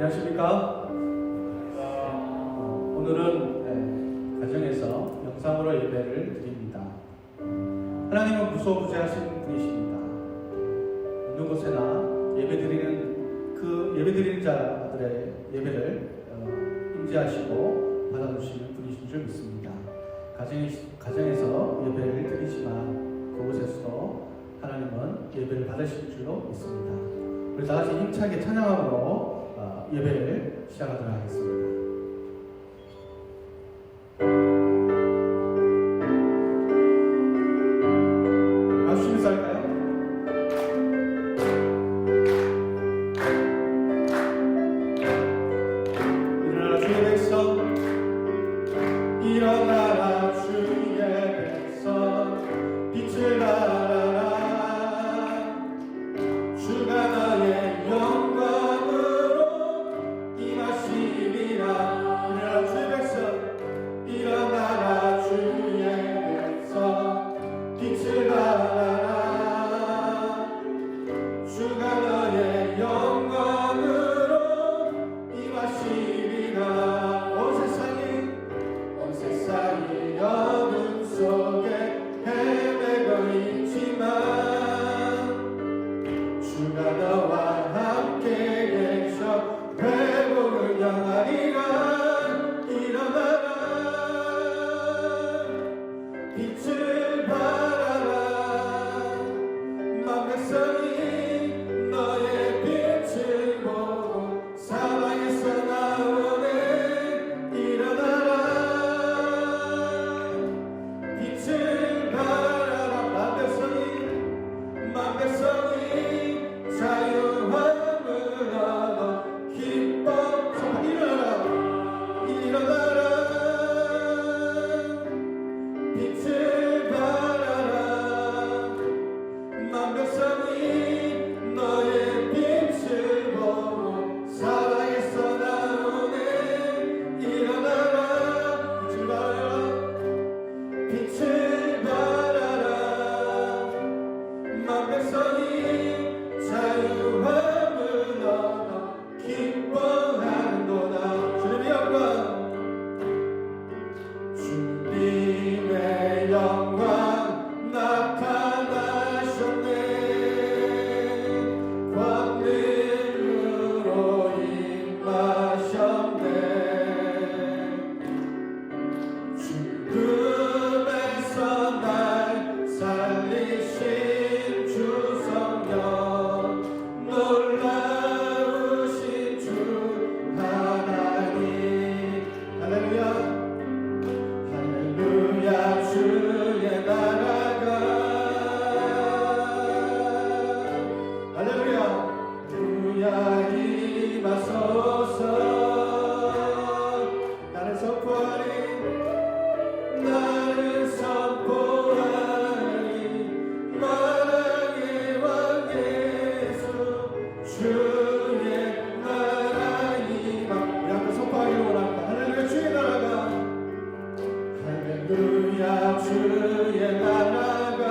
안녕하십니까? 오늘은 가정에서 영상으로 예배를 드립니다. 하나님은 무소부재하신 분이십니다. 어느 곳에나 예배드리는 자들의 예배를 임재하시고 받아주시는 분이신 줄 믿습니다. 가정에서 예배를 드리지만 그곳에서도 하나님은 예배를 받으실 줄로 믿습니다. 우리 다 같이 힘차게 찬양함으로 예배를 시작하도록 하겠습니다. 박수 할까요? 일어나라 주의 백성, 일어나라 주의 백성, 빛을 발하라. 주가 너의 영광으로 임하시리라. 일어나라 주의 백성, 일어나라 주의 백성, 빛을 발하라. 주가 너의 영광으로 임하시리라. 온 세상이 어둠 속에 헤매고 있지만 주가 너와 함께 계셔 회복을 향하리라. 일어나라 빛을 발하라. 만 백성이 너의 빛을 보고 사방에서 나오네. 일어나라 빛을 발하라. 만 백성이 자유함을 얻어 기뻐. 일어나라 빛을 발하라. 만 백성이 너의 빛을 보고 사방에서 나오네. 일어나라 빛을 발하라. 빛을 발하라. 만 백성이 자유함을 얻어 기뻐하는도다. 주님의 영광, 주님의 영광 나타나셨네. 권능으로 임하셨네. 죽음에서 날 살리신 주 성령, 놀라우신 주 하나님. 할렐루야 할렐루야. 주의 나라가 할렐루야 할렐루야 임하소서. 나를 선포하리, 나를 선포하리. 만왕의 왕 예수 주의 나라 임하. 우리 한번 선포하기를 원합니다. 할렐루야 주의 나라가, 할렐루야 주의 나라가,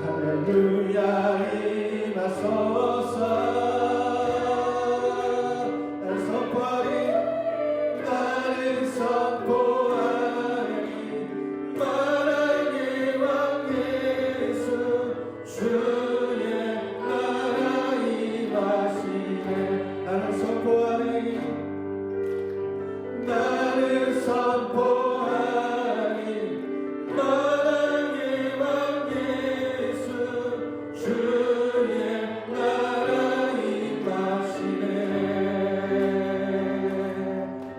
할렐루야 임하소서. 나를 선포하리, 나를 선포하리. 만왕의 왕 예수 주의 나라 임하시네. 나를 선포하리, 나를 선포하리. 만왕의 왕 예수 주의 나라 임하시네.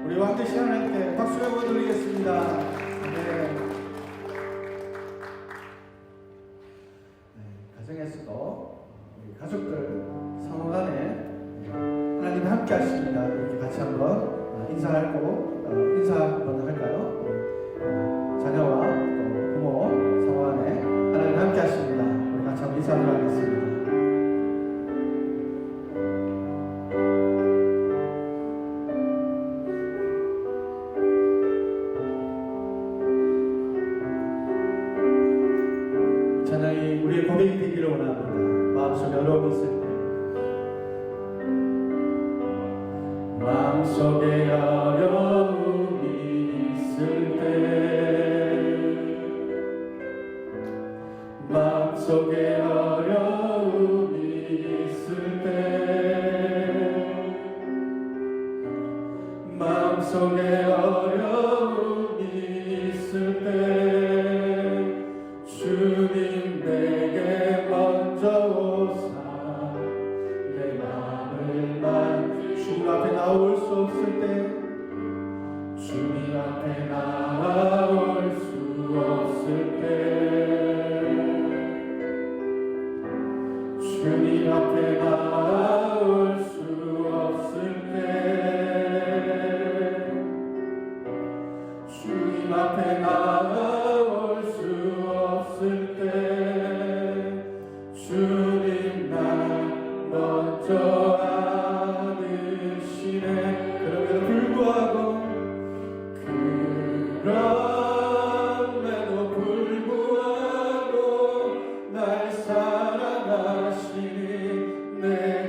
우리 왕되신 하나님께 박수 한번 드리겠습니다. 가정에서도 우리 가족들 상호 간에 하나님 함께 하십니다. 이렇게 같이 한번 인사 한번 할까요? 자녀와 또 부모 상호 간에 하나님 함께 하십니다. 우리 같이 한번 인사하도록 하겠습니다. 찬양이 우리의 고백이 되기를 원합니다. 마음속에 어려움이 있을 때 마음속에 어려움이 있을 때 마음속에 어려움이 있을 때 마음속에 어려움이 있을 때 주님 내게 먼저 오사 내 마음을 주님 앞에 나올 수 없을 때 주님 앞에 나올 수 없을 때 주님 앞에 나올 수 없을 때 주님 앞에 나올 수 없을 때 주님 날 먼저 아시네. 그럼에도 불구하고 날 사랑하시니 내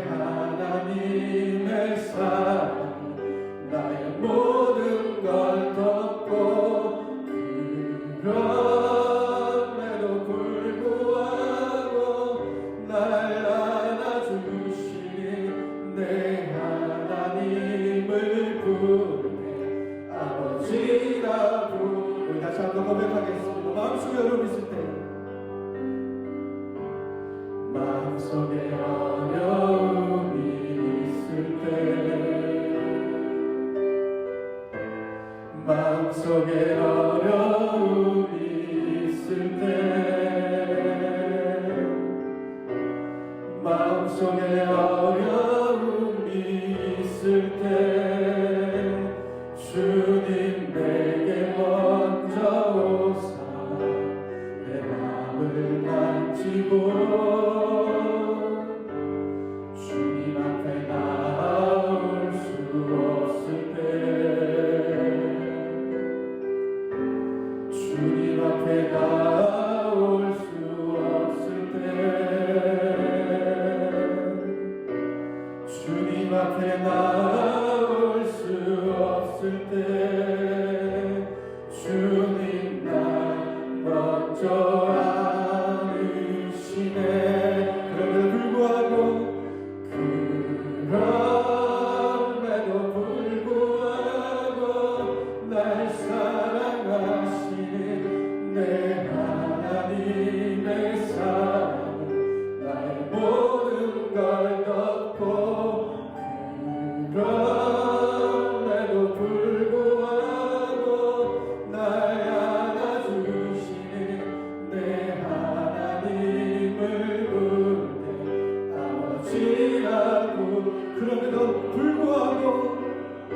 하나님의 사랑 나의 모든 걸 덮고 그럼에도 불구하고 날 안아주시니 내 하나님을 부르네 아버지라 부르네. 우리 다시 한번 고백하겠습니다. 마음속에 어려움 있을 때 마음속에 어려움이 있을 때 마음속에 어려움이 있을 때 마음속에 어려움이 있을 때 주님 내게 먼저 오사 내 마음을 만지고 주님 앞에 나올 수 없을 때 주님 앞에 나올 수 없을 때 주님 앞에 나올 수 없을 때 주님 날 먼저 안으시네. 그럼에도 불구하고 날 사랑하시는 내 하나님의 사랑 나의 모든 걸 덮고 그럼에도 불구하고 날 안아주시는 내 하나님을 부르네 아버지라고.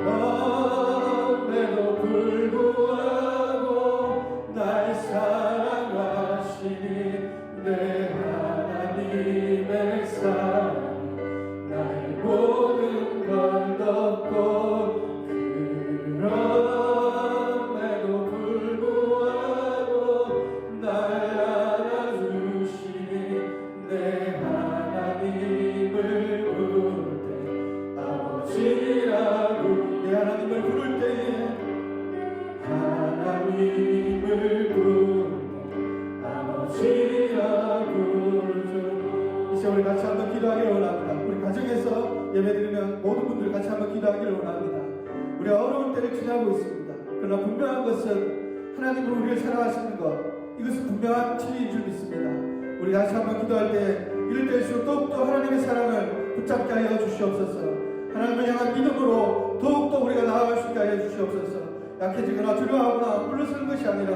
그럼에도 불구하고 날 사랑하시는 내 하나님의 사랑 나의 모든 걸 덮고 그럼에도 불구하고 날 안아주시는 내 하나님을 부를 때 아버지라고. 내 하나님을 부를 때에 하나님을 부르네 아버지라 부르죠. 이제 우리 같이 한번 기도하기를 원합니다. 우리 가정에서 예배드리면 모든 분들 같이 한번 기도하기를 원합니다. 우리가 어려운 때를 지나고 있습니다. 그러나 분명한 것은 하나님으로 우리를 사랑하시는 것, 이것은 분명한 진리인 줄 믿습니다. 우리 다시 한번 기도할 때 이럴 때일수록 더욱더 하나님의 사랑을 붙잡게 하여 주시옵소서. 하나님을 향한 믿음으로 더욱더 우리가 나아갈 수 있게 하여 주시옵소서. 약해지거나 두려워하거나 물러서는 것이 아니라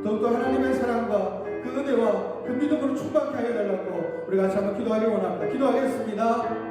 더욱더 하나님의 사랑과 그 은혜와 그 믿음으로 충만케 하여 달라고 우리 같이 한번 기도하기 원합니다. 기도하겠습니다.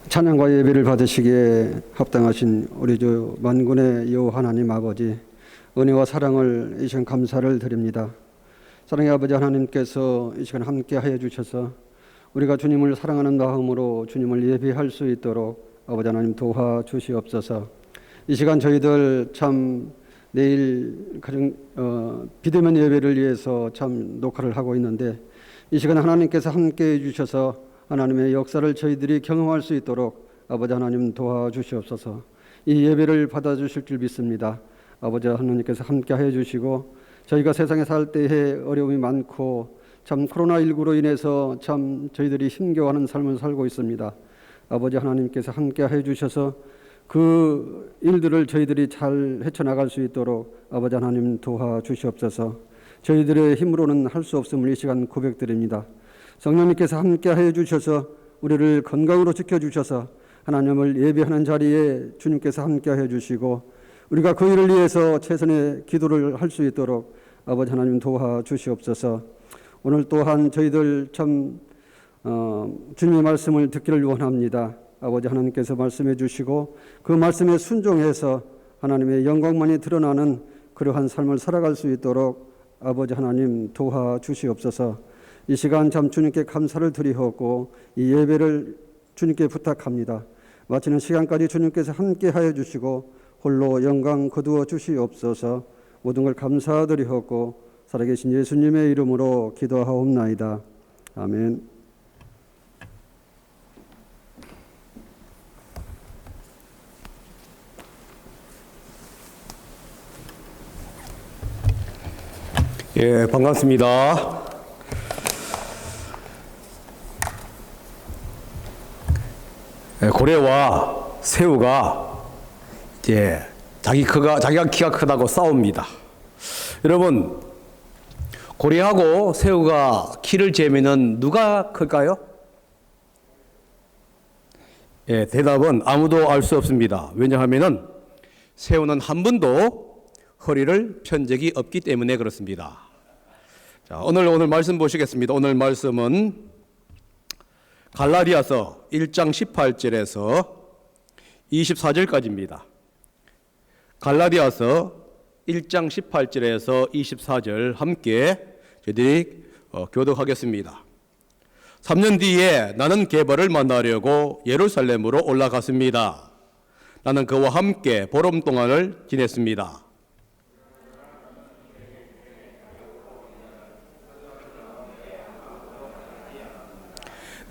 찬양과 예배를 받으시기에 합당하신 우리 주 만군의 여호와 하나님 아버지, 은혜와 사랑을 이 시간 감사를 드립니다. 사랑의 아버지 하나님께서 이 시간 함께하여 주셔서 우리가 주님을 사랑하는 마음으로 주님을 예배할 수 있도록 아버지 하나님 도와주시옵소서. 이 시간 저희들 참 내일 가정 비대면 예배를 위해서 참 녹화를 하고 있는데, 이 시간 하나님께서 함께해 주셔서 하나님의 역사를 저희들이 경험할 수 있도록 아버지 하나님 도와주시옵소서. 이 예배를 받아주실 줄 믿습니다. 아버지 하나님께서 함께해 주시고, 저희가 세상에 살 때에 어려움이 많고 참 코로나19로 인해서 참 저희들이 힘겨워하는 삶을 살고 있습니다. 아버지 하나님께서 함께해 주셔서 그 일들을 저희들이 잘 헤쳐나갈 수 있도록 아버지 하나님 도와주시옵소서. 저희들의 힘으로는 할 수 없음을 이 시간 고백드립니다. 성령님께서 함께해 주셔서 우리를 건강으로 지켜주셔서 하나님을 예배하는 자리에 주님께서 함께해 주시고, 우리가 그 일을 위해서 최선의 기도를 할 수 있도록 아버지 하나님 도와주시옵소서. 오늘 또한 저희들 참 주님의 말씀을 듣기를 원합니다. 아버지 하나님께서 말씀해 주시고 그 말씀에 순종해서 하나님의 영광만이 드러나는 그러한 삶을 살아갈 수 있도록 아버지 하나님 도와주시옵소서. 이 시간 참 주님께 감사를 드리옵고 이 예배를 주님께 부탁합니다. 마치는 시간까지 주님께서 함께하여 주시고 홀로 영광 거두어 주시옵소서. 모든 걸 감사드리옵고 살아계신 예수님의 이름으로 기도하옵나이다. 아멘. 예, 반갑습니다. 고래와 새우가 이제 자기가 키가 크다고 싸웁니다. 여러분, 고래하고 새우가 키를 재면은 누가 클까요? 예, 대답은 아무도 알 수 없습니다. 왜냐하면은 새우는 한 번도 허리를 편 적이 없기 때문에 그렇습니다. 자, 오늘 말씀 보시겠습니다. 오늘 말씀은 갈라디아서 1장 18절에서 24절까지입니다. 갈라디아서 1장 18절에서 24절 함께 저희들이 교독하겠습니다. 3년 뒤에 나는 게바를 만나려고 예루살렘으로 올라갔습니다. 나는 그와 함께 보름 동안을 지냈습니다.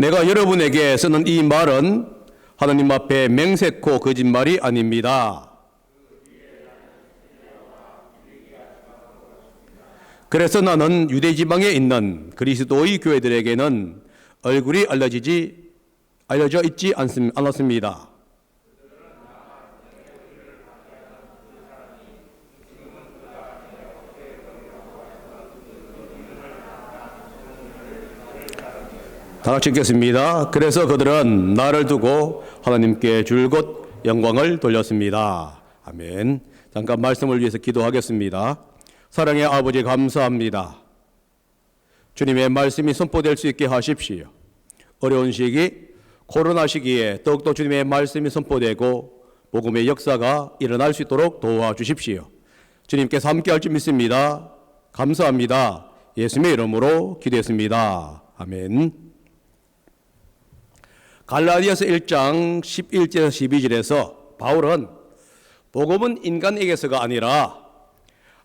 내가 여러분에게 쓰는 이 말은 하나님 앞에 맹세코 거짓말이 아닙니다. 그래서 나는 유대 지방에 있는 그리스도의 교회들에게는 얼굴이 알려져 있지 않았습니다. 다 같이 읽겠습니다. 그래서 그들은 나를 두고 하나님께 줄곧 영광을 돌렸습니다. 아멘. 잠깐 말씀을 위해서 기도하겠습니다. 사랑의 아버지, 감사합니다. 주님의 말씀이 선포될 수 있게 하십시오. 어려운 시기, 코로나 시기에 더욱더 주님의 말씀이 선포되고 복음의 역사가 일어날 수 있도록 도와주십시오. 주님께서 함께할 줄 믿습니다. 감사합니다. 예수님의 이름으로 기도했습니다. 아멘. 갈라디아서 1장 11절에서 12절에서 바울은 복음은 인간에게서가 아니라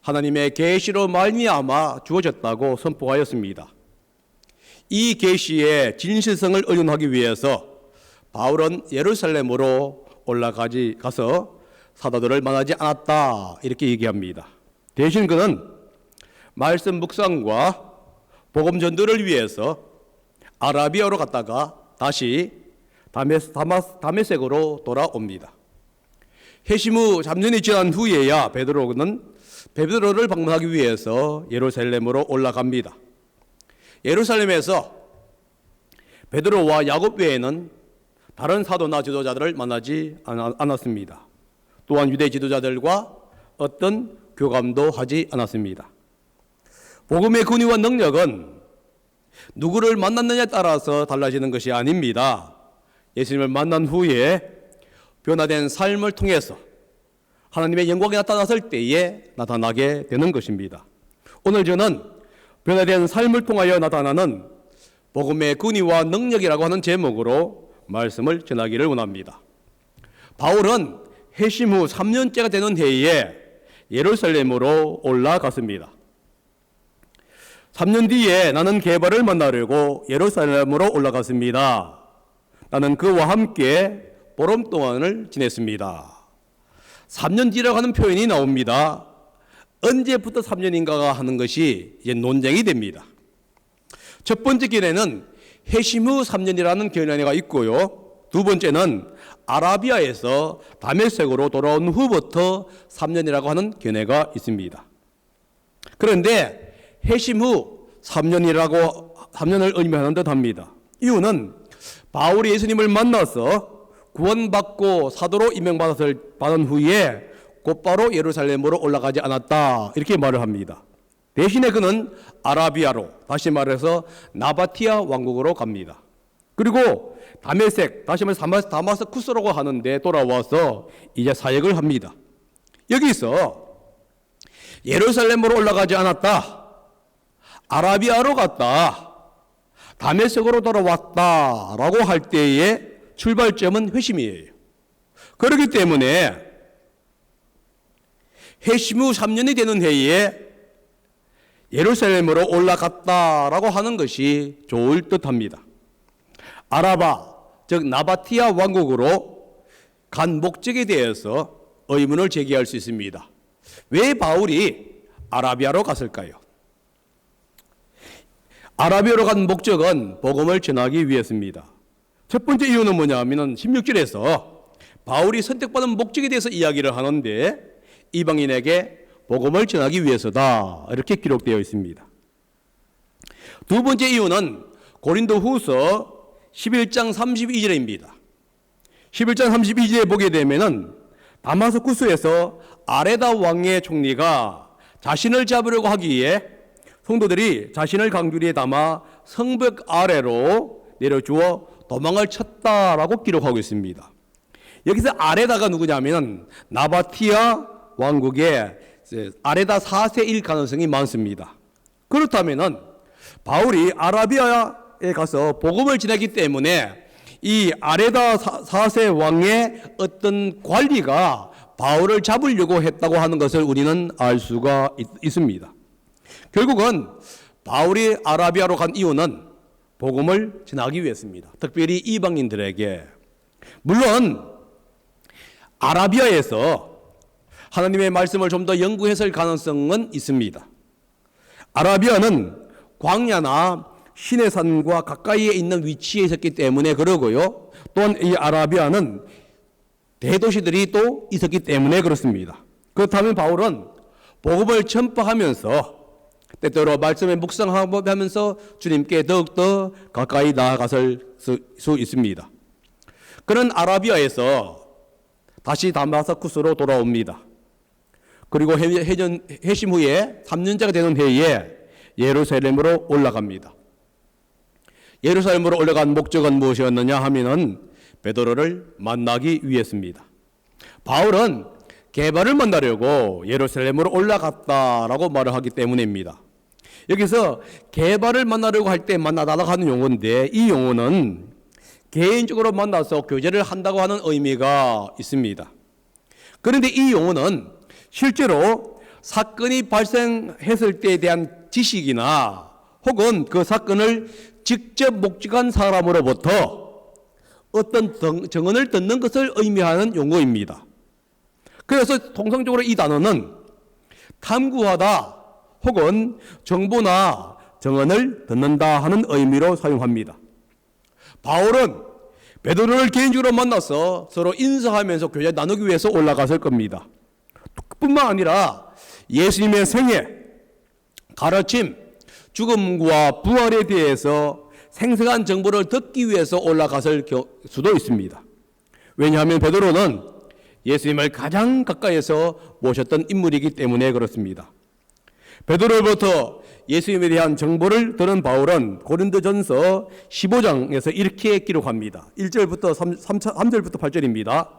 하나님의 계시로 말미암아 주어졌다고 선포하였습니다. 이 계시의 진실성을 의논하기 위해서 바울은 예루살렘으로 가서 사도들을 만나지 않았다, 이렇게 얘기합니다. 대신 그는 말씀 묵상과 복음 전도를 위해서 아라비아로 갔다가 다시 다메섹으로 돌아옵니다. 회심 후 잠전이 지난 후에야 베드로를 방문하기 위해서 예루살렘으로 올라갑니다. 예루살렘에서 베드로와 야곱 외에는 다른 사도나 지도자들을 만나지 않았습니다. 또한 유대 지도자들과 어떤 교감도 하지 않았습니다. 복음의 권위와 능력은 누구를 만났느냐에 따라서 달라지는 것이 아닙니다. 예수님을 만난 후에 변화된 삶을 통해서 하나님의 영광이 나타났을 때에 나타나게 되는 것입니다. 오늘 저는 변화된 삶을 통하여 나타나는 복음의 권위와 능력이라고 하는 제목으로 말씀을 전하기를 원합니다. 바울은 회심 후 3년째가 되는 해에 예루살렘으로 올라갔습니다. 3년 뒤에 나는 게바를 만나려고 예루살렘으로 올라갔습니다. 나는 그와 함께 보름 동안을 지냈습니다. 3년 뒤라고 하는 표현이 나옵니다. 언제부터 3년인가가 하는 것이 이제 논쟁이 됩니다. 첫 번째 견해는 회심 후 3년이라는 견해가 있고요. 두 번째는 아라비아에서 다메섹으로 돌아온 후부터 3년이라고 하는 견해가 있습니다. 그런데 회심 후 3년을 의미하는 듯합니다. 이유는 바울이 예수님을 만나서 구원받고 사도로 임명받은 후에 곧바로 예루살렘으로 올라가지 않았다, 이렇게 말을 합니다. 대신에 그는 아라비아로, 다시 말해서 나바티아 왕국으로 갑니다. 그리고 다메섹, 다시 말해서 다마스쿠스라고 하는데 돌아와서 이제 사역을 합니다. 여기서 예루살렘으로 올라가지 않았다, 아라비아로 갔다, 다메섹으로 돌아왔다라고 할 때의 출발점은 회심이에요. 그렇기 때문에 회심 후 3년이 되는 해에 예루살렘으로 올라갔다라고 하는 것이 좋을 듯합니다. 아라바, 즉 나바티아 왕국으로 간 목적에 대해서 의문을 제기할 수 있습니다. 왜 바울이 아라비아로 갔을까요? 아라비아로 간 목적은 복음을 전하기 위해서입니다. 첫 번째 이유는 뭐냐 하면 16절에서 바울이 선택받은 목적에 대해서 이야기를 하는데 이방인에게 복음을 전하기 위해서다, 이렇게 기록되어 있습니다. 두 번째 이유는 고린도 후서 11장 32절입니다. 11장 32절에 보게 되면은 다마스쿠스에서 아레다 왕의 총리가 자신을 잡으려고 하기에 성도들이 자신을 강주리에 담아 성벽 아래로 내려주어 도망을 쳤다라고 기록하고 있습니다. 여기서 아레다가 누구냐면 나바티아 왕국의 아레다 4세일 가능성이 많습니다. 그렇다면은 바울이 아라비아에 가서 복음을 전하기 때문에 이 아레다 4세 왕의 어떤 관리가 바울을 잡으려고 했다고 하는 것을 우리는 알 수가 있습니다. 결국은 바울이 아라비아로 간 이유는 복음을 전하기 위해서입니다. 특별히 이방인들에게. 물론 아라비아에서 하나님의 말씀을 좀 더 연구했을 가능성은 있습니다. 아라비아는 광야나 시내산과 가까이에 있는 위치에 있었기 때문에 그러고요. 또한 이 아라비아는 대도시들이 또 있었기 때문에 그렇습니다. 그렇다면 바울은 복음을 전파하면서 때때로 말씀에 묵상하면서 주님께 더욱더 가까이 나아갔을 수 있습니다. 그는 아라비아에서 다시 다마스쿠스로 돌아옵니다. 그리고 회심 후에 3년째가 되는 해에 예루살렘으로 올라갑니다. 예루살렘으로 올라간 목적은 무엇이었느냐 하면은 베드로를 만나기 위해서입니다. 바울은 게바를 만나려고 예루살렘으로 올라갔다라고 말을 하기 때문입니다. 여기서 게바를 만나려고 할 때 만나다라고 하는 용어인데 이 용어는 개인적으로 만나서 교제를 한다고 하는 의미가 있습니다. 그런데 이 용어는 실제로 사건이 발생했을 때에 대한 지식이나 혹은 그 사건을 직접 목격한 사람으로부터 어떤 증언을 듣는 것을 의미하는 용어입니다. 그래서 통상적으로 이 단어는 탐구하다 혹은 정보나 증언을 듣는다 하는 의미로 사용합니다. 바울은 베드로를 개인적으로 만나서 서로 인사하면서 교제 나누기 위해서 올라갔을 겁니다. 뿐만 아니라 예수님의 생애, 가르침, 죽음과 부활에 대해서 생생한 정보를 듣기 위해서 올라갔을 수도 있습니다. 왜냐하면 베드로는 예수님을 가장 가까이에서 모셨던 인물이기 때문에 그렇습니다. 베드로로부터 예수님에 대한 정보를 들은 바울은 고린도전서 15장에서 이렇게 기록합니다. 1절부터 3절부터 8절입니다.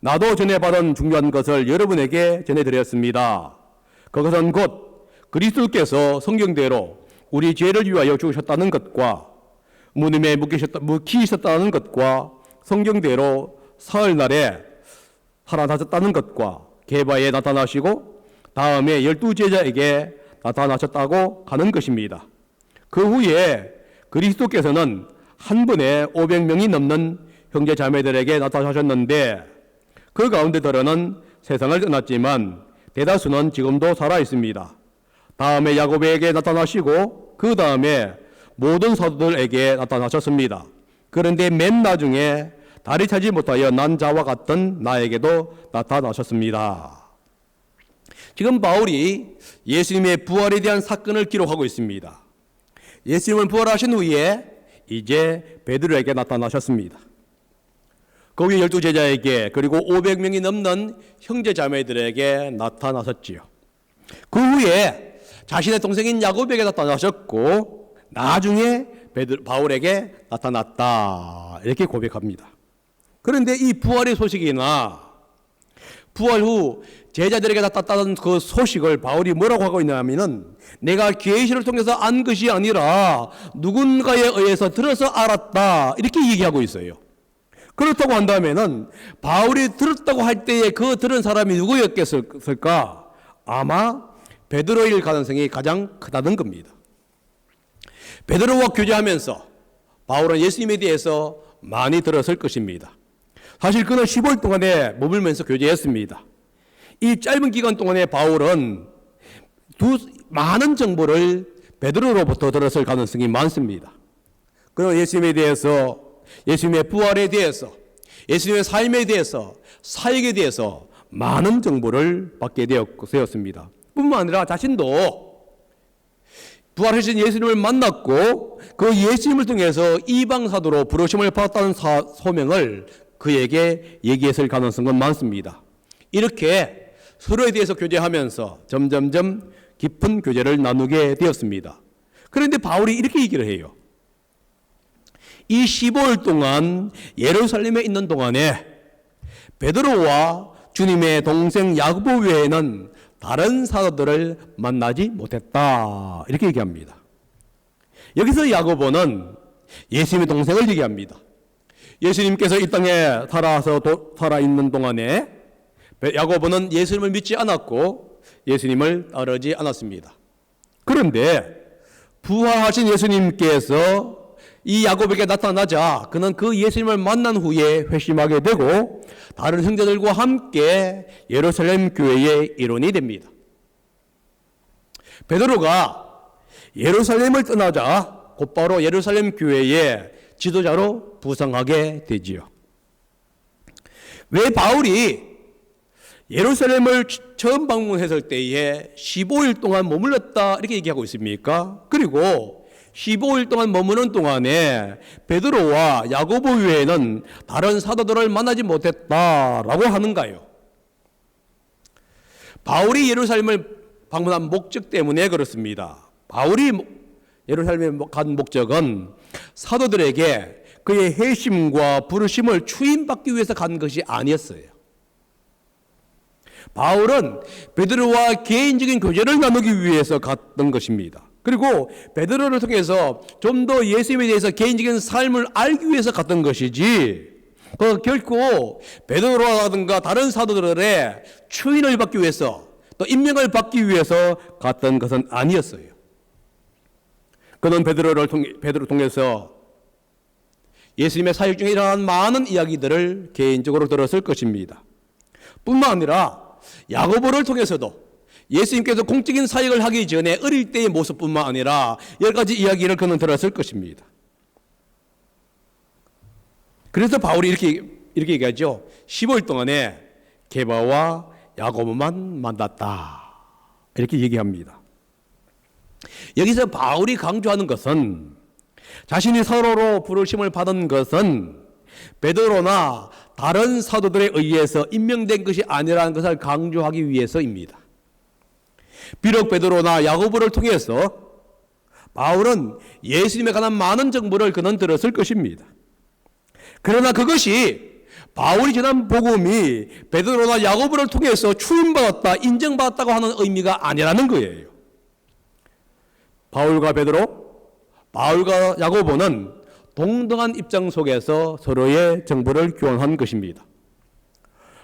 나도 전해받은 중요한 것을 여러분에게 전해드렸습니다. 그것은 곧 그리스도께서 성경대로 우리 죄를 위하여 죽으셨다는 것과 무덤에 묵히셨다는 것과 성경대로 사흘날에 살아나셨다는 것과 게바에 나타나시고 다음에 12제자에게 나타나셨다고 하는 것입니다. 그 후에 그리스도께서는 한 번에 500명이 넘는 형제 자매들에게 나타나셨는데 그 가운데 들어는 세상을 떠났지만 대다수는 지금도 살아 있습니다. 다음에 야고보에게 나타나시고 그 다음에 모든 사도들에게 나타나셨습니다. 그런데 맨 나중에 다리 차지 못하여 난 자와 같던 나에게도 나타나셨습니다. 지금 바울이 예수님의 부활에 대한 사건을 기록하고 있습니다. 예수님은 부활하신 후에 이제 베드로에게 나타나셨습니다. 거기 12제자에게 그리고 500명이 넘는 형제자매들에게 나타나셨지요. 그 후에 자신의 동생인 야고보에게 나타나셨고 나중에 바울에게 나타났다 이렇게 고백합니다. 그런데 이 부활의 소식이나 부활 후 제자들에게 나타났다는 그 소식을 바울이 뭐라고 하고 있냐면은 내가 계시를 통해서 안 것이 아니라 누군가에 의해서 들어서 알았다 이렇게 얘기하고 있어요. 그렇다고 한다면은 바울이 들었다고 할 때에 그 들은 사람이 누구였겠을까? 아마 베드로일 가능성이 가장 크다는 겁니다. 베드로와 교제하면서 바울은 예수님에 대해서 많이 들었을 것입니다. 사실 그는 15일 동안에 머물면서 교제했습니다. 이 짧은 기간 동안에 바울은 많은 정보를 베드로로부터 들었을 가능성이 많습니다. 그리고 예수님에 대해서, 예수님의 부활에 대해서, 예수님의 삶에 대해서, 사역에 대해서 많은 정보를 받게 되었습니다. 뿐만 아니라 자신도 부활하신 예수님을 만났고 그 예수님을 통해서 이방사도로 부르심을 받았다는 소명을 그에게 얘기했을 가능성은 많습니다. 이렇게 서로에 대해서 교제하면서 점점점 깊은 교제를 나누게 되었습니다. 그런데 바울이 이렇게 얘기를 해요. 이 15일 동안 예루살렘에 있는 동안에 베드로와 주님의 동생 야고보 외에는 다른 사도들을 만나지 못했다 이렇게 얘기합니다. 여기서 야고보는 예수님의 동생을 얘기합니다. 예수님께서 이 땅에 살아있는 동안에 야고보는 예수님을 믿지 않았고 예수님을 따르지 않았습니다. 그런데 부활하신 예수님께서 이 야고보에게 나타나자 그는 그 예수님을 만난 후에 회심하게 되고 다른 형제들과 함께 예루살렘 교회의 일원이 됩니다. 베드로가 예루살렘을 떠나자 곧바로 예루살렘 교회의 지도자로 부상하게 되지요. 왜 바울이 예루살렘을 처음 방문했을 때에 15일 동안 머물렀다 이렇게 얘기하고 있습니까? 그리고 15일 동안 머무는 동안에 베드로와 야고보 외에는 다른 사도들을 만나지 못했다라고 하는가요? 바울이 예루살렘을 방문한 목적 때문에 그렇습니다. 바울이 예루살렘에 간 목적은 사도들에게 그의 회심과 부르심을 추임받기 위해서 간 것이 아니었어요. 바울은 베드로와 개인적인 교제를 나누기 위해서 갔던 것입니다. 그리고 베드로를 통해서 좀 더 예수님에 대해서 개인적인 삶을 알기 위해서 갔던 것이지 결코 베드로라든가 다른 사도들의 추인을 받기 위해서 또 임명을 받기 위해서 갔던 것은 아니었어요. 그는 베드로를 통해서 예수님의 사역 중에 일어난 많은 이야기들을 개인적으로 들었을 것입니다. 뿐만 아니라 야고보를 통해서도 예수님께서 공적인 사역을 하기 전에 어릴 때의 모습뿐만 아니라 여러 가지 이야기를 그는 들었을 것입니다. 그래서 바울이 이렇게 얘기하죠. 15일 동안에 게바와 야고보만 만났다. 이렇게 얘기합니다. 여기서 바울이 강조하는 것은 자신이 사도로 부르심을 받은 것은 베드로나 다른 사도들에 의해서 임명된 것이 아니라는 것을 강조하기 위해서입니다. 비록 베드로나 야고보를 통해서 바울은 예수님에 관한 많은 정보를 그는 들었을 것입니다. 그러나 그것이 바울이 전한 복음이 베드로나 야고보를 통해서 추임받았다, 인정받았다고 하는 의미가 아니라는 거예요. 바울과 베드로, 바울과 야고보는 동등한 입장 속에서 서로의 정보를 교환한 것입니다.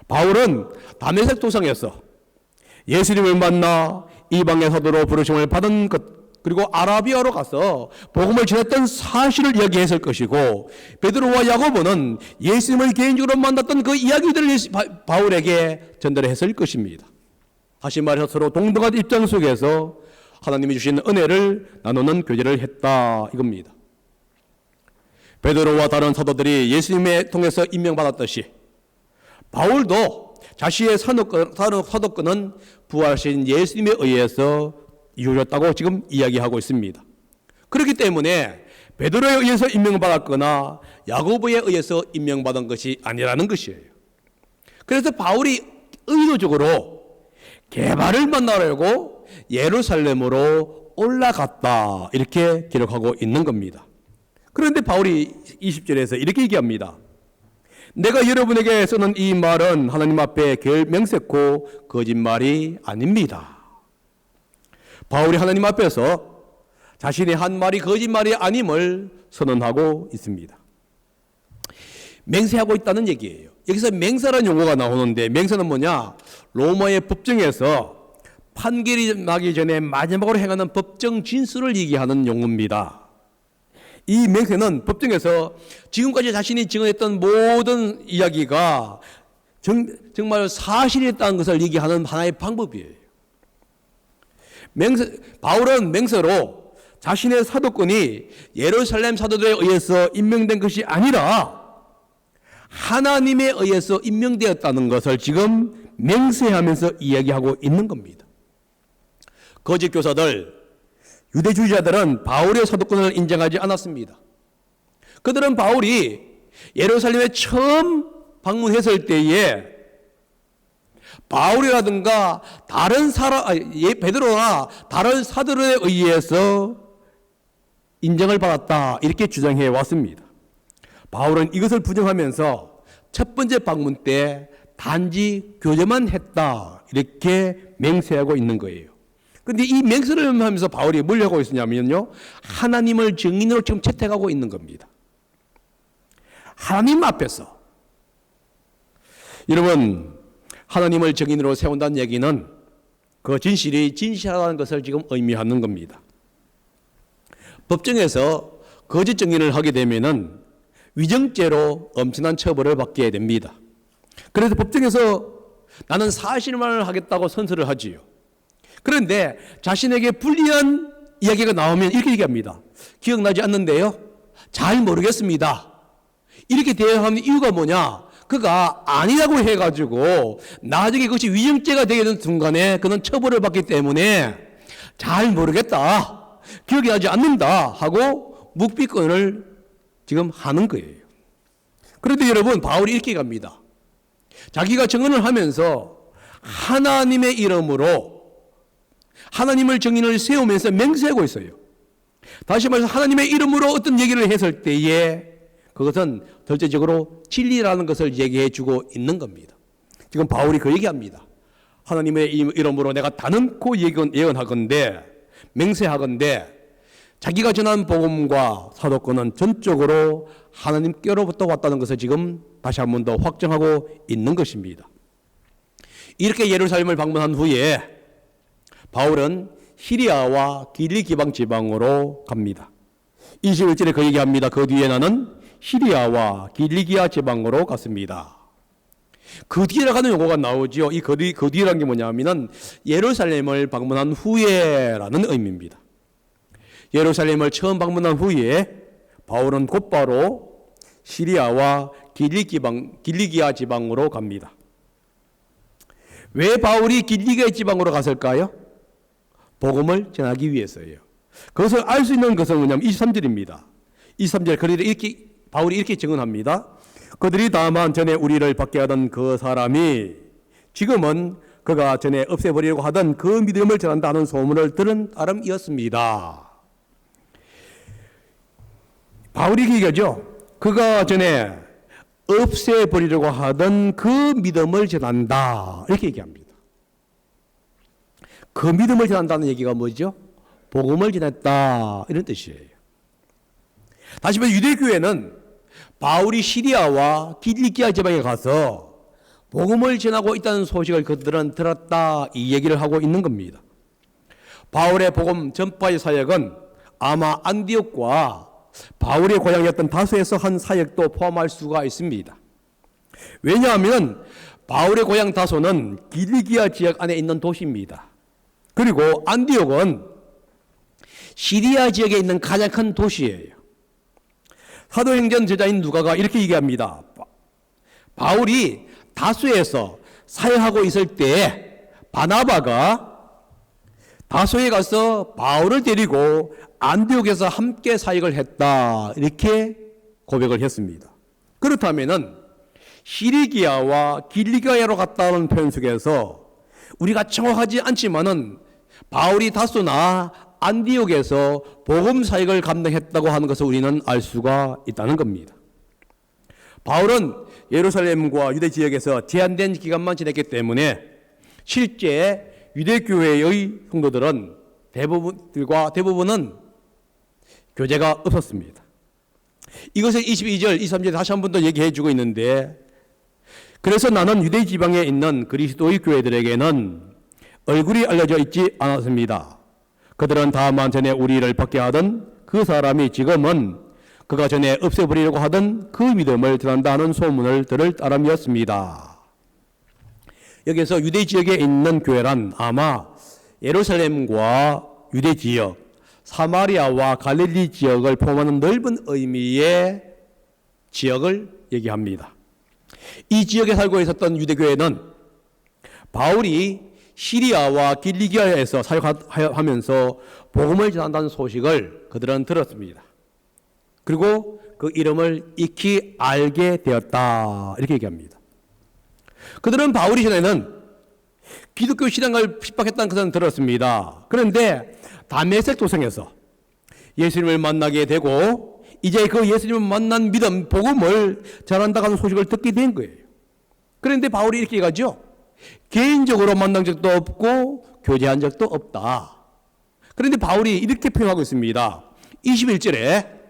바울은 다메섹 도상에서 예수님을 만나 이방의 사도로 부르심을 받은 것, 그리고 아라비아로 가서 복음을 전했던 사실을 이야기했을 것이고, 베드로와 야고보는 예수님을 개인적으로 만났던 그 이야기들을 바울에게 전달했을 것입니다. 다시 말해서 서로 동등한 입장 속에서 하나님이 주신 은혜를 나누는 교제를 했다 이겁니다. 베드로와 다른 사도들이 예수님에 통해서 임명받았듯이 바울도 자신의 사도권은 부활하신 예수님에 의해서 이루어졌다고 지금 이야기하고 있습니다. 그렇기 때문에 베드로에 의해서 임명받았거나 야고보에 의해서 임명받은 것이 아니라는 것이에요. 그래서 바울이 의도적으로 게바를 만나려고 예루살렘으로 올라갔다 이렇게 기록하고 있는 겁니다. 그런데 바울이 20절에서 이렇게 얘기합니다. 내가 여러분에게 쓰는 이 말은 하나님 앞에 명색코 거짓말이 아닙니다. 바울이 하나님 앞에서 자신의 한 말이 거짓말이 아님을 선언하고 있습니다. 맹세하고 있다는 얘기예요. 여기서 맹세라는 용어가 나오는데, 맹세는 뭐냐? 로마의 법정에서 판결이 나기 전에 마지막으로 행하는 법정 진술을 얘기하는 용어입니다. 이 맹세는 법정에서 지금까지 자신이 증언했던 모든 이야기가 정말 사실이었다는 것을 얘기하는 하나의 방법이에요. 바울은 맹세로 자신의 사도권이 예루살렘 사도들에 의해서 임명된 것이 아니라 하나님에 의해서 임명되었다는 것을 지금 맹세하면서 이야기하고 있는 겁니다. 거짓 교사들, 유대주의자들은 바울의 사도권을 인정하지 않았습니다. 그들은 바울이 예루살렘에 처음 방문했을 때에 바울이라든가 다른 베드로나 다른 사도들에 의해서 인정을 받았다 이렇게 주장해 왔습니다. 바울은 이것을 부정하면서 첫 번째 방문 때 단지 교제만 했다 이렇게 맹세하고 있는 거예요. 그런데 이 맹세를 하면서 바울이 뭘 하고 있느냐면요, 하나님을 증인으로 지금 채택하고 있는 겁니다. 하나님 앞에서. 여러분, 하나님을 증인으로 세운다는 얘기는 그 진실이 진실하다는 것을 지금 의미하는 겁니다. 법정에서 거짓 증인을 하게 되면은 위증죄로 엄청난 처벌을 받게 됩니다. 그래서 법정에서 나는 사실만을 하겠다고 선서를 하지요. 그런데 자신에게 불리한 이야기가 나오면 이렇게 얘기합니다. 기억나지 않는데요? 잘 모르겠습니다. 이렇게 대응하는 이유가 뭐냐? 그가 아니라고 해가지고 나중에 그것이 위증죄가 되게 되는 순간에 그는 처벌을 받기 때문에 잘 모르겠다, 기억이 나지 않는다 하고 묵비권을 지금 하는 거예요. 그런데 여러분, 바울이 이렇게 갑니다. 자기가 증언을 하면서 하나님의 이름으로 하나님을 증인을 세우면서 맹세하고 있어요. 다시 말해서 하나님의 이름으로 어떤 얘기를 했을 때에 그것은 절대적으로 진리라는 것을 얘기해 주고 있는 겁니다. 지금 바울이 그 얘기합니다. 하나님의 이름으로 내가 단언코 예언하건대, 맹세하건대 자기가 전한 복음과 사도권은 전적으로 하나님께로부터 왔다는 것을 지금 다시 한 번 더 확정하고 있는 것입니다. 이렇게 예루살렘을 방문한 후에 바울은 시리아와 길리기방 지방으로 갑니다. 21절에 그 얘기합니다. 그 뒤에 나는 시리아와 길리기아 지방으로 갔습니다. 그 뒤에 가는 용어가 나오죠. 이 그 뒤라는 게 뭐냐면은 예루살렘을 방문한 후에라는 의미입니다. 예루살렘을 처음 방문한 후에 바울은 곧바로 시리아와 길리기아 지방으로 갑니다. 왜 바울이 길리기아 지방으로 갔을까요? 복음을 전하기 위해서예요. 그것을 알 수 있는 것은 뭐냐면 23절입니다. 23절 바울이 이렇게 증언합니다. 그들이 다만 전에 우리를 받게 하던 그 사람이 지금은 그가 전에 없애버리려고 하던 그 믿음을 전한다는 소문을 들은 사람이었습니다. 바울이 얘기하죠. 그가 전에 없애버리려고 하던 그 믿음을 전한다. 이렇게 얘기합니다. 그 믿음을 전한다는 얘기가 뭐죠? 복음을 전했다. 이런 뜻이에요. 다시 말해 유대교회는 바울이 시리아와 길리기아 지방에 가서 복음을 전하고 있다는 소식을 그들은 들었다. 이 얘기를 하고 있는 겁니다. 바울의 복음 전파의 사역은 아마 안디옥과 바울의 고향이었던 다소에서 한 사역도 포함할 수가 있습니다. 왜냐하면 바울의 고향 다소는 길리기아 지역 안에 있는 도시입니다. 그리고 안디옥은 시리아 지역에 있는 가장 큰 도시예요. 사도행전 저자인 누가가 이렇게 얘기합니다. 바울이 다소에서 사역하고 있을 때 바나바가 다소에 가서 바울을 데리고 안디옥에서 함께 사역을 했다. 이렇게 고백을 했습니다. 그렇다면은 시리기아와 길리기아로 갔다는 표현 속에서 우리가 정확하지 않지만은 바울이 다소나 안디옥에서 복음 사역을 감당했다고 하는 것을 우리는 알 수가 있다는 겁니다. 바울은 예루살렘과 유대 지역에서 제한된 기간만 지냈기 때문에 실제 유대교회의 성도들은 대부분은 교제가 없었습니다. 이것을 22절, 23절에 다시 한 번 더 얘기해 주고 있는데, 그래서 나는 유대 지방에 있는 그리스도의 교회들에게는 얼굴이 알려져 있지 않았습니다. 그들은 다만 전에 우리를 받게 하던 그 사람이 지금은 그가 전에 없애버리려고 하던 그 믿음을 전한다는 소문을 들을 따름이었습니다. 여기서 유대 지역에 있는 교회란 아마 예루살렘과 유대 지역, 사마리아와 갈릴리 지역을 포함하는 넓은 의미의 지역을 얘기합니다. 이 지역에 살고 있었던 유대교회는 바울이 시리아와 길리기아에서 사역하면서 복음을 전한다는 소식을 그들은 들었습니다. 그리고 그 이름을 익히 알게 되었다. 이렇게 얘기합니다. 그들은 바울이 전에는 기독교 신앙을 핍박했다는 것은 들었습니다. 그런데 다메섹 도성에서 예수님을 만나게 되고 이제 그 예수님을 만난 믿음, 복음을 전한다고 하는 소식을 듣게 된 거예요. 그런데 바울이 이렇게 얘기하죠. 개인적으로 만난 적도 없고 교제한 적도 없다. 그런데 바울이 이렇게 표현하고 있습니다. 21절에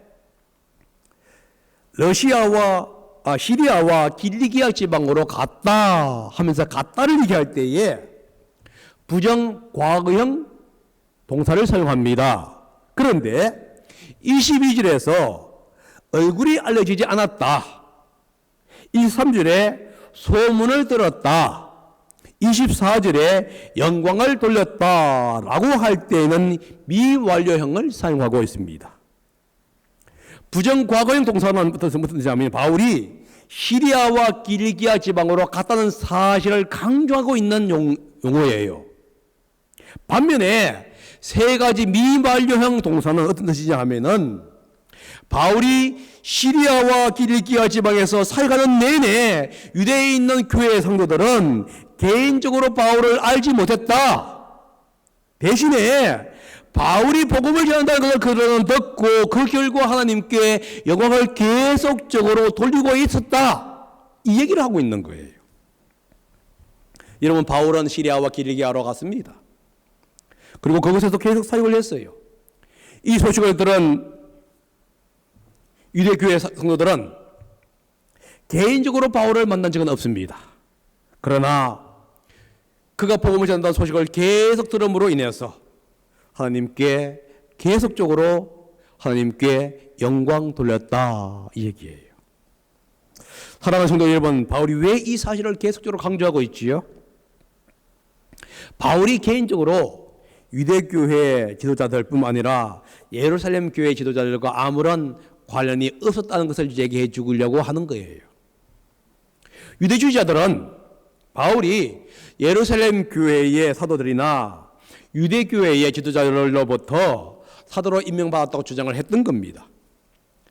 시리아와 길리기아 지방으로 갔다 하면서 갔다를 얘기할 때에 부정 과거형 동사를 사용합니다. 그런데 22절에서 얼굴이 알려지지 않았다. 23절에 소문을 들었다. 24절에 영광을 돌렸다라고 할 때는 미완료형을 사용하고 있습니다. 부정과거형 동사는 무슨 뜻이냐면 바울이 시리아와 길리기아 지방으로 갔다는 사실을 강조하고 있는 용어예요. 반면에 세 가지 미완료형 동사는 어떤 뜻이냐 하면은 바울이 시리아와 길리기아 지방에서 사역하는 내내 유대에 있는 교회 성도들은 개인적으로 바울을 알지 못했다. 대신에 바울이 복음을 전한다는 것을 그들은 듣고 그 결과 하나님께 영광을 계속적으로 돌리고 있었다. 이 얘기를 하고 있는 거예요. 여러분, 바울은 시리아와 길리기아로 갔습니다. 그리고 그곳에서 계속 사역을 했어요. 이 소식을 들은 유대교회 성도들은 개인적으로 바울을 만난 적은 없습니다. 그러나 그가 복음을 전한다는 소식을 계속 들음으로 인해서 하나님께 계속적으로 하나님께 영광 돌렸다 이 얘기예요. 사랑하는 성도 여러분, 바울이 왜 이 사실을 계속적으로 강조하고 있지요? 바울이 개인적으로 유대교회 지도자들뿐만 아니라 예루살렘 교회 지도자들과 아무런 관련이 없었다는 것을 얘기해 주려고 하는 거예요. 유대주의자들은 바울이 예루살렘 교회의 사도들이나 유대교회의 지도자들로부터 사도로 임명받았다고 주장을 했던 겁니다.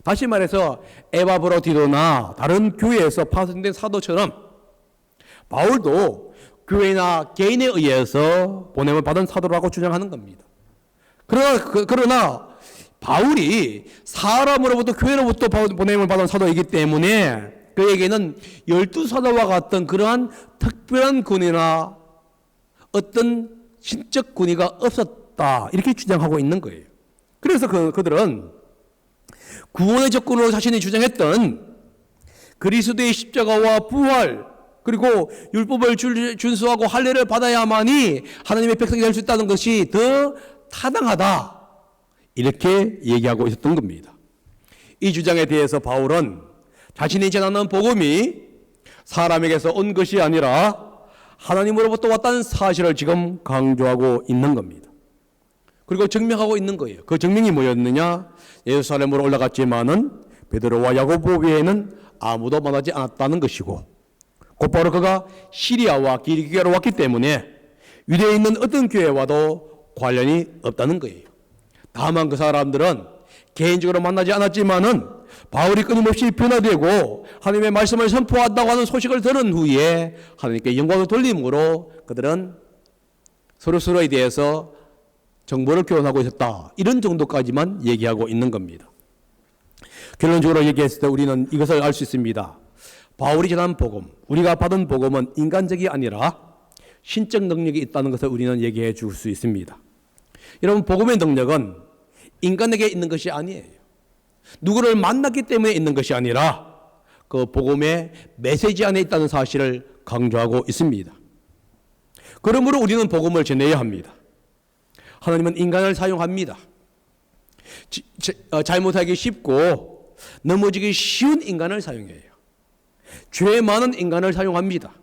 다시 말해서 에바브로디도나 다른 교회에서 파송된 사도처럼 바울도 교회나 개인에 의해서 보냄을 받은 사도라고 주장하는 겁니다. 그러나 바울이 사람으로부터 교회로부터 보냄을 받은 사도이기 때문에 그에게는 12사도와 같은 그러한 특별한 권위나 어떤 신적 권위가 없었다, 이렇게 주장하고 있는 거예요. 그래서 그들은 구원의 조건으로 자신이 주장했던 그리스도의 십자가와 부활, 그리고 율법을 준수하고 할례를 받아야만이 하나님의 백성이 될 수 있다는 것이 더 타당하다, 이렇게 얘기하고 있었던 겁니다. 이 주장에 대해서 바울은 자신이 전하는 복음이 사람에게서 온 것이 아니라 하나님으로부터 왔다는 사실을 지금 강조하고 있는 겁니다. 그리고 증명하고 있는 거예요. 그 증명이 뭐였느냐? 예루살렘으로 올라갔지만은 베드로와 야고보 외에는 아무도 만나지 않았다는 것이고, 곧바로 그가 시리아와 기리기아로 왔기 때문에 유대에 있는 어떤 교회와도 관련이 없다는 거예요. 다만 그 사람들은 개인적으로 만나지 않았지만은 바울이 끊임없이 변화되고 하나님의 말씀을 선포한다고 하는 소식을 들은 후에 하나님께 영광을 돌림으로 그들은 서로서로에 대해서 정보를 교환하고 있었다, 이런 정도까지만 얘기하고 있는 겁니다. 결론적으로 얘기했을 때 우리는 이것을 알 수 있습니다. 바울이 전한 복음, 우리가 받은 복음은 인간적이 아니라 신적 능력이 있다는 것을 우리는 얘기해 줄 수 있습니다. 여러분, 복음의 능력은 인간에게 있는 것이 아니에요. 누구를 만났기 때문에 있는 것이 아니라 그 복음의 메시지 안에 있다는 사실을 강조하고 있습니다. 그러므로 우리는 복음을 전해야 합니다. 하나님은 인간을 사용합니다. 잘못하기 쉽고 넘어지기 쉬운 인간을 사용해요. 죄 많은 인간을 사용합니다.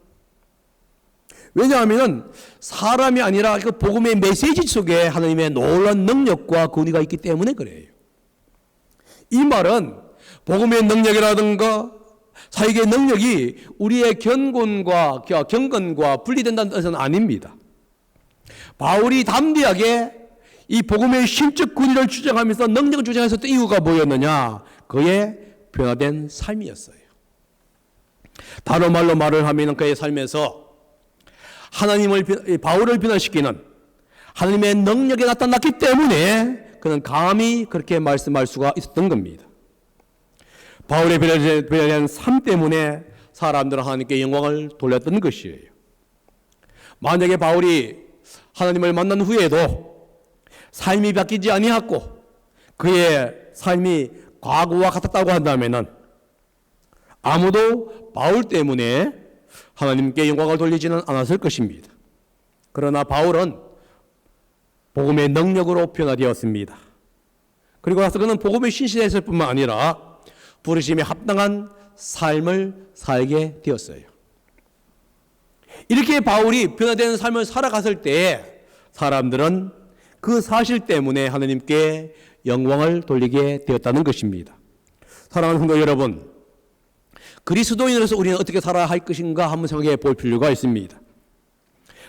왜냐하면 사람이 아니라 그 복음의 메시지 속에 하나님의 놀라운 능력과 권위가 있기 때문에 그래요. 이 말은 복음의 능력이라든가 사역의 능력이 우리의 경건과 분리된다는 뜻은 아닙니다. 바울이 담대하게 이 복음의 신적 권위를 주장하면서 능력을 주장했었던 이유가 뭐였느냐? 그의 변화된 삶이었어요. 다른 말로 말을 하면 그의 삶에서 바울을 변화시키는 하나님의 능력이 나타났기 때문에 그는 감히 그렇게 말씀할 수가 있었던 겁니다. 바울의 변화된 삶 때문에 사람들은 하나님께 영광을 돌렸던 것이에요. 만약에 바울이 하나님을 만난 후에도 삶이 바뀌지 아니했고 그의 삶이 과거와 같았다고 한다면은 아무도 바울 때문에 하나님께 영광을 돌리지는 않았을 것입니다. 그러나 바울은 복음의 능력으로 변화되었습니다. 그리고 나서 그는 복음의 신실했을 뿐만 아니라 부르심에 합당한 삶을 살게 되었어요. 이렇게 바울이 변화된 삶을 살아갔을 때 사람들은 그 사실 때문에 하나님께 영광을 돌리게 되었다는 것입니다. 사랑하는 성도 여러분, 그리스도인으로서 우리는 어떻게 살아야 할 것인가 한번 생각해 볼 필요가 있습니다.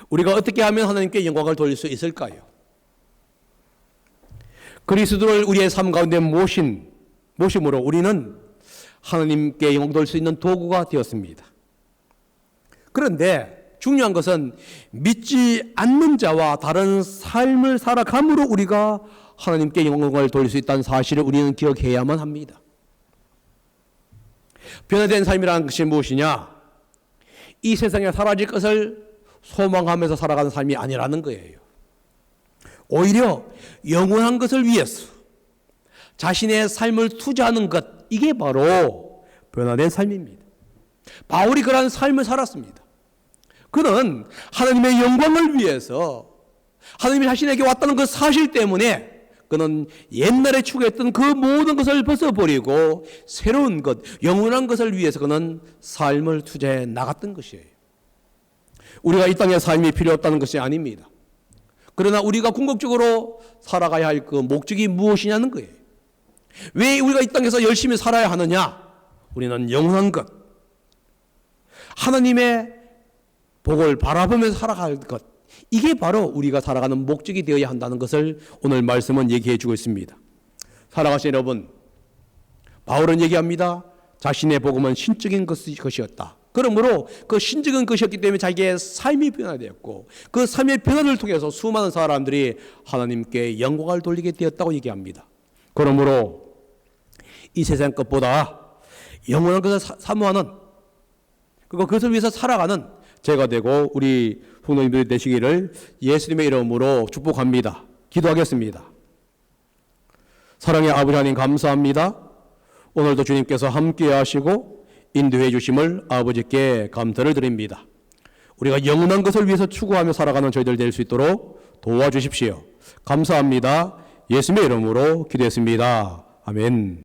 우리가 어떻게 하면 하나님께 영광을 돌릴 수 있을까요? 그리스도를 우리의 삶 가운데 모심으로 우리는 하나님께 영광 돌릴 수 있는 도구가 되었습니다. 그런데 중요한 것은 믿지 않는 자와 다른 삶을 살아감으로 우리가 하나님께 영광을 돌릴 수 있다는 사실을 우리는 기억해야만 합니다. 변화된 삶이라는 것이 무엇이냐? 이 세상에 사라질 것을 소망하면서 살아가는 삶이 아니라는 거예요. 오히려 영원한 것을 위해서 자신의 삶을 투자하는 것, 이게 바로 변화된 삶입니다. 바울이 그러한 삶을 살았습니다. 그는 하나님의 영광을 위해서 하나님이 자신에게 왔다는 그 사실 때문에 그는 옛날에 추구했던 그 모든 것을 벗어버리고 새로운 것, 영원한 것을 위해서 그는 삶을 투자해 나갔던 것이에요. 우리가 이 땅에 삶이 필요 없다는 것이 아닙니다. 그러나 우리가 궁극적으로 살아가야 할 그 목적이 무엇이냐는 거예요. 왜 우리가 이 땅에서 열심히 살아야 하느냐? 우리는 영원한 것, 하나님의 복을 바라보면서 살아갈 것, 이게 바로 우리가 살아가는 목적이 되어야 한다는 것을 오늘 말씀은 얘기해 주고 있습니다. 살아가신 여러분, 바울은 얘기합니다. 자신의 복음은 신적인 것이었다. 그러므로 그 신적인 것이었기 때문에 자기의 삶이 변화되었고 그 삶의 변화를 통해서 수많은 사람들이 하나님께 영광을 돌리게 되었다고 얘기합니다. 그러므로 이 세상 것보다 영원한 것을 사모하는, 그리고 그것을 위해서 살아가는 제가 되고 우리 성도님들이 되시기를 예수님의 이름으로 축복합니다. 기도하겠습니다. 사랑의 아버지 하나님 감사합니다. 오늘도 주님께서 함께 하시고 인도해 주심을 아버지께 감사를 드립니다. 우리가 영원한 것을 위해서 추구하며 살아가는 저희들 될 수 있도록 도와주십시오. 감사합니다. 예수님의 이름으로 기도했습니다. 아멘.